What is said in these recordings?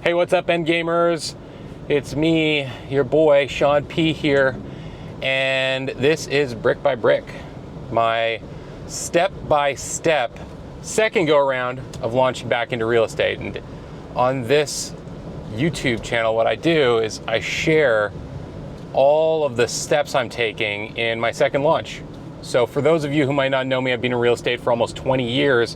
Hey, what's up, Endgamers? It's me, your boy, Sean P. here, and this is Brick by Brick, my step-by-step second go-around of launching back into real estate. And on this YouTube channel, what I do is I share all of the steps I'm taking in my second launch. So for those of you who might not know me, I've been in real estate for almost 20 years.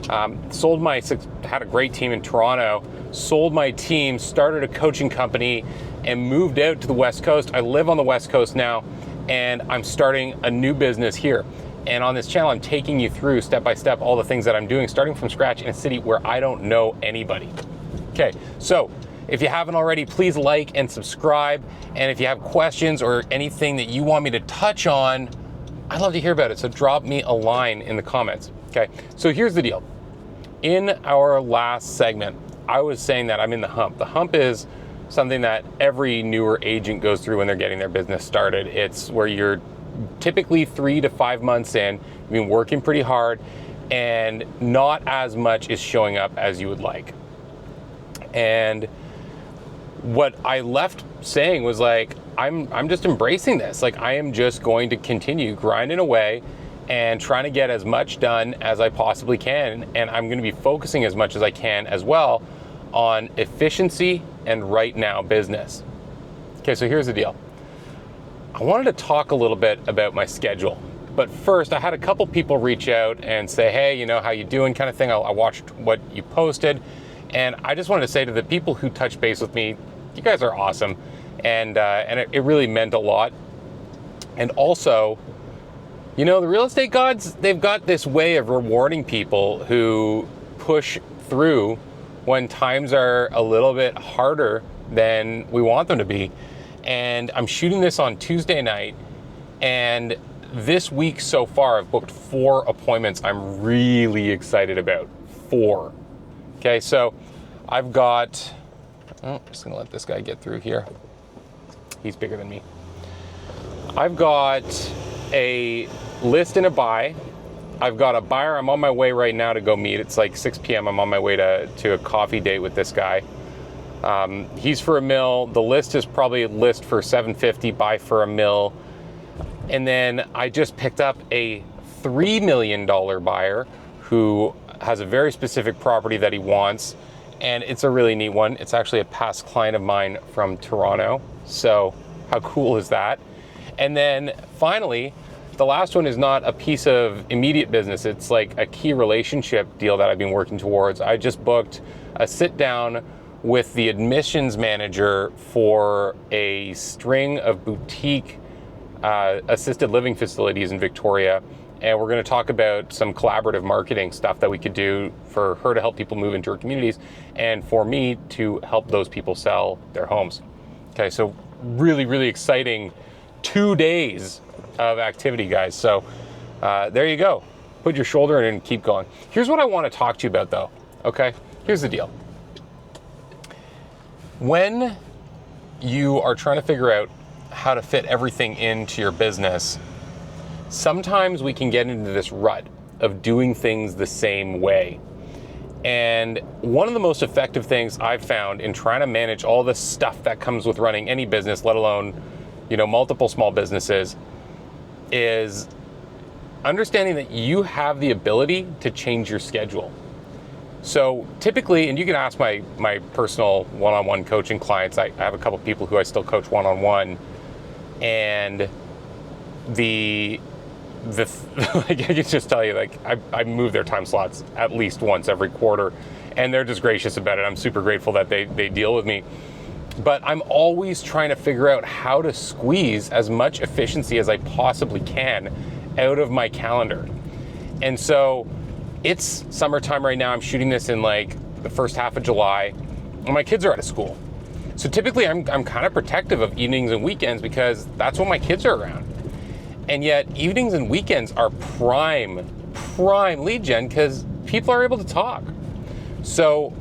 Had a great team in Toronto, sold my team, started a coaching company, and moved out to the West Coast. I live on the West Coast now, and I'm starting a new business here. And on this channel, I'm taking you through step by step all the things that I'm doing, starting from scratch in a city where I don't know anybody. Okay, so if you haven't already, please like and subscribe. And if you have questions or anything that you want me to touch on, I'd love to hear about it. So drop me a line in the comments. Okay, so here's the deal. In our last segment, I was saying that I'm in the hump. The hump is something that every newer agent goes through when they're getting their business started. It's where you're typically 3 to 5 months in, you've been working pretty hard, and not as much is showing up as you would like. And what I left saying was like, I'm just embracing this. Like, I am just going to continue grinding away and trying to get as much done as I possibly can. And I'm going to be focusing as much as I can as well on efficiency and right now business. Okay, so here's the deal. I wanted to talk a little bit about my schedule. But first, I had a couple people reach out and say, hey, how you doing kind of thing. I watched what you posted. And I just wanted to say to the people who touched base with me, you guys are awesome. And it really meant a lot. And also, the real estate gods, they've got this way of rewarding people who push through when times are a little bit harder than we want them to be. And I'm shooting this on Tuesday night, and this week so far, I've booked 4 appointments I'm really excited about. 4. Okay, so I've got, I'm just gonna let this guy get through here. He's bigger than me. I've got a list and a buy. I've got a buyer I'm on my way right now to go meet. It's like 6 p.m. I'm on my way to a coffee date with this guy. He's for $1 million. The list is probably a list for $750, buy for $1 million. And then I just picked up a $3 million buyer who has a very specific property that he wants. And it's a really neat one. It's actually a past client of mine from Toronto. So how cool is that? And then finally, the last one is not a piece of immediate business. It's like a key relationship deal that I've been working towards. I just booked a sit down with the admissions manager for a string of boutique assisted living facilities in Victoria. And we're going to talk about some collaborative marketing stuff that we could do for her to help people move into her communities and for me to help those people sell their homes. Okay, so really, really exciting 2 days of activity, guys. So there you go. Put your shoulder in and keep going. Here's what I want to talk to you about, though. Okay, here's the deal. When you are trying to figure out how to fit everything into your business, sometimes we can get into this rut of doing things the same way. And one of the most effective things I've found in trying to manage all the stuff that comes with running any business, let alone, multiple small businesses, is understanding that you have the ability to change your schedule. So typically, and you can ask my personal one-on-one coaching clients, I have a couple people who I still coach one-on-one, and I can just tell you, I move their time slots at least once every quarter, and they're just gracious about it. I'm super grateful that they deal with me. But I'm always trying to figure out how to squeeze as much efficiency as I possibly can out of my calendar. And so it's summertime right now. I'm shooting this in the first half of July, and my kids are out of school. So typically I'm kind of protective of evenings and weekends because that's when my kids are around. And yet evenings and weekends are prime lead gen because people are able to talk. So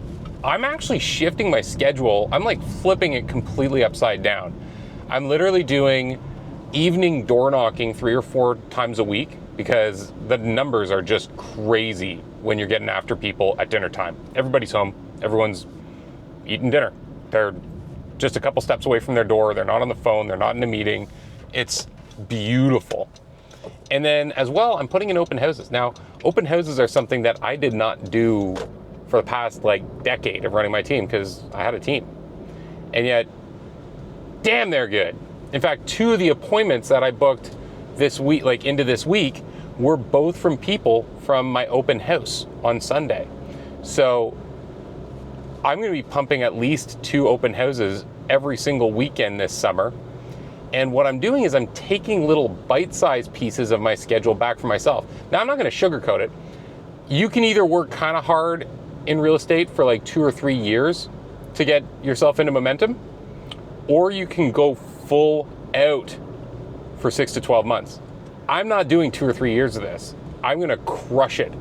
I'm actually shifting my schedule. I'm flipping it completely upside down. I'm literally doing evening door knocking 3 or 4 times a week because the numbers are just crazy when you're getting after people at dinner time. Everybody's home. Everyone's eating dinner. They're just a couple steps away from their door. They're not on the phone. They're not in a meeting. It's beautiful. And then as well, I'm putting in open houses. Now, open houses are something that I did not do for the past decade of running my team because I had a team. And yet, damn, they're good. In fact, 2 of the appointments that I booked this week, into this week, were both from people from my open house on Sunday. So I'm going to be pumping at least 2 open houses every single weekend this summer. And what I'm doing is I'm taking little bite-sized pieces of my schedule back for myself. Now, I'm not going to sugarcoat it. You can either work kind of hard in real estate for 2 or 3 years to get yourself into momentum, or you can go full out for 6 to 12 months. I'm not doing 2 or 3 years of this. I'm going to crush it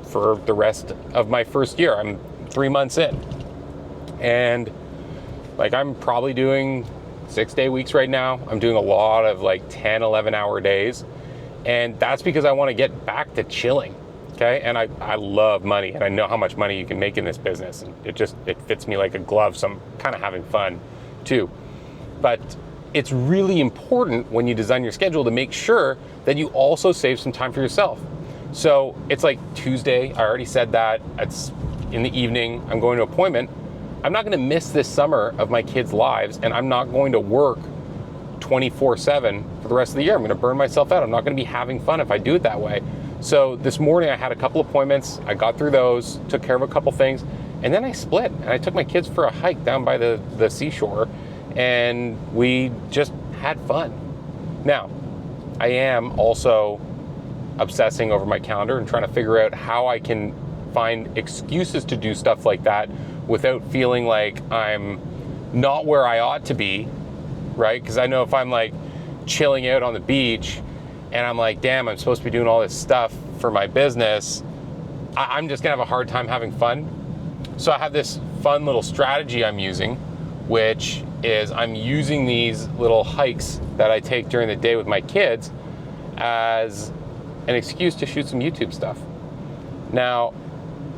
for the rest of my first year. I'm 3 months in. And I'm probably doing 6-day weeks right now. I'm doing a lot of 10, 11 hour days. And that's because I want to get back to chilling. Okay. And I love money, and I know how much money you can make in this business. And it fits me like a glove. So I'm kind of having fun too. But it's really important when you design your schedule to make sure that you also save some time for yourself. So it's Tuesday. I already said that. It's in the evening. I'm going to an appointment. I'm not going to miss this summer of my kids' lives, and I'm not going to work 24/7 for the rest of the year. I'm going to burn myself out. I'm not going to be having fun if I do it that way. So this morning I had a couple appointments. I got through those, took care of a couple things, and then I split. And I took my kids for a hike down by the seashore, and we just had fun. Now, I am also obsessing over my calendar and trying to figure out how I can find excuses to do stuff like that without feeling like I'm not where I ought to be, right? Because I know if I'm chilling out on the beach and I'm damn, I'm supposed to be doing all this stuff for my business, I'm just gonna have a hard time having fun. So I have this fun little strategy I'm using, which is I'm using these little hikes that I take during the day with my kids as an excuse to shoot some YouTube stuff. Now,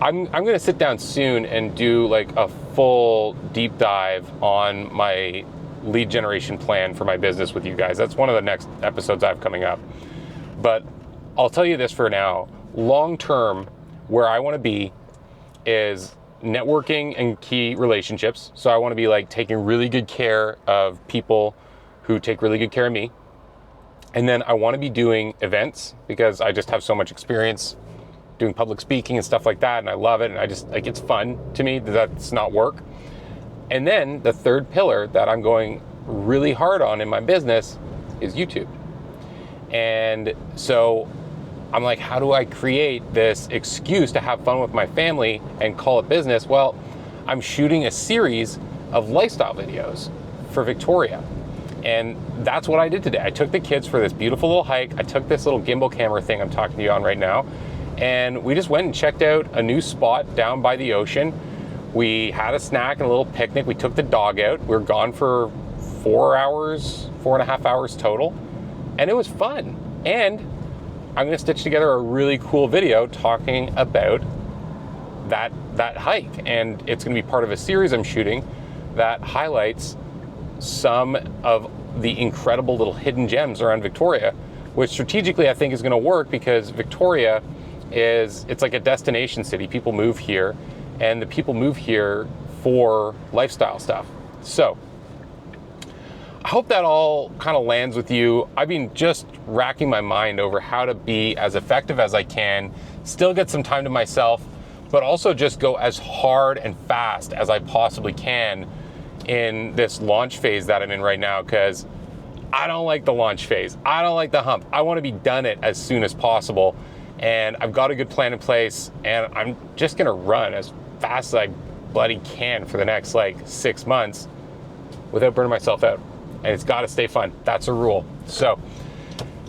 I'm going to sit down soon and do a full deep dive on my lead generation plan for my business with you guys. That's one of the next episodes I have coming up. But I'll tell you this for now. Long term, where I want to be is networking and key relationships. So I want to be taking really good care of people who take really good care of me. And then I want to be doing events because I just have so much experience doing public speaking and stuff like that, and I love it, and I just it's fun to me. That's not work. And then the third pillar that I'm going really hard on in my business is YouTube. And so I'm how do I create this excuse to have fun with my family and call it business? Well, I'm shooting a series of lifestyle videos for Victoria. And that's what I did today. I took the kids for this beautiful little hike. I took this little gimbal camera thing I'm talking to you on right now, and we just went and checked out a new spot down by the ocean. We had a snack and a little picnic. We took the dog out. We were gone for 4.5 hours total, and it was fun. And I'm gonna stitch together a really cool video talking about that hike, and it's gonna be part of a series I'm shooting that highlights some of the incredible little hidden gems around Victoria, which strategically I think is going to work because Victoria it's like a destination city. People move here, and the people move here for lifestyle stuff. So I hope that all kind of lands with you. I've been just racking my mind over how to be as effective as I can, still get some time to myself, but also just go as hard and fast as I possibly can in this launch phase that I'm in right now, because I don't like the launch phase. I don't like the hump. I want to be done it as soon as possible. And I've got a good plan in place, and I'm just going to run as fast as I bloody can for the next 6 months without burning myself out. And it's got to stay fun. That's a rule. So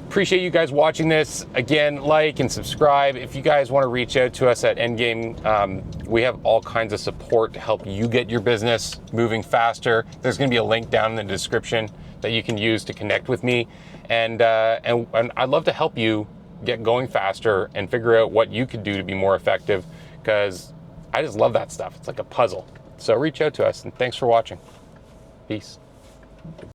appreciate you guys watching this. Again, like and subscribe. If you guys want to reach out to us at Endgame, we have all kinds of support to help you get your business moving faster. There's going to be a link down in the description that you can use to connect with me. And I'd love to help you get going faster and figure out what you could do to be more effective, because I just love that stuff. It's like a puzzle. So reach out to us, and thanks for watching. Peace.